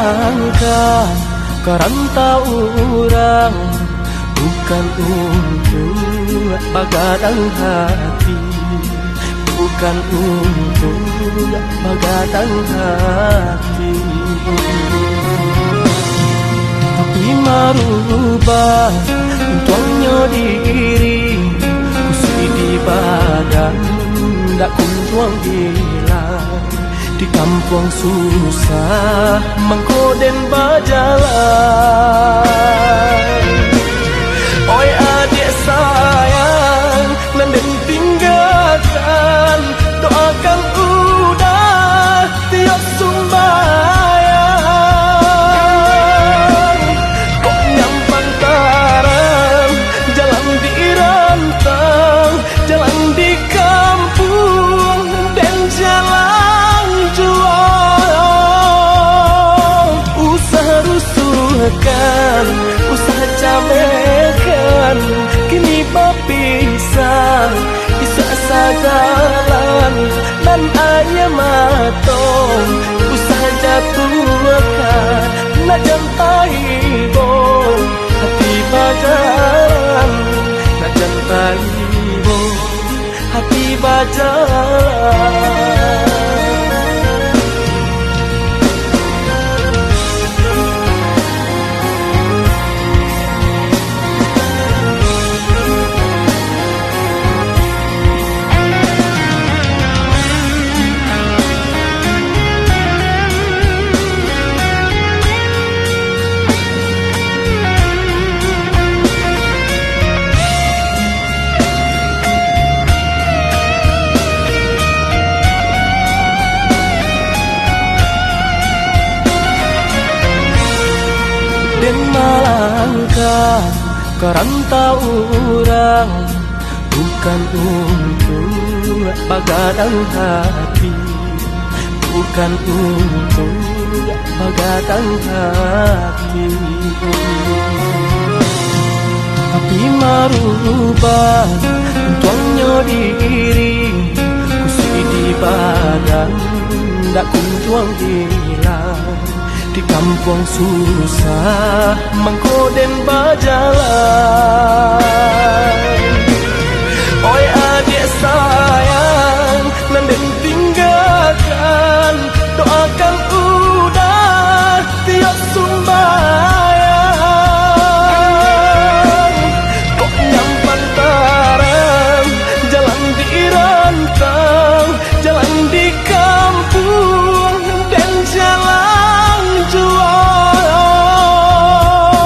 malangkan kerantau orang, bukan untuk bagadang hati, bukan untuk bagadang hati. Tapi marubah untuknya diri, kusi di badan dak kuntuang hilang. Di kampung susah mengkoden berjalan. Oi adik sayang, nenden tinggalkan, doakan udah tiap sumbayang. Kok nyampang tarang, jalan di rantang, jalan di kampung dan jalan jual. Usaha rusuhkan, usaha camekan, kini berpisah, bisa sagalan dan ayam matong. Usaha jatuhkan, nak jantai bong, hati bajalan, nak jantai bong, hati bajalan. Den malangkan kerantau orang, bukan untuk bagadang hati, bukan untuk bagadang hati. Tapi marubah untuknya diri, kusi di badan dak kuntuang hilang. Di kampung susah mengkoden berjalan.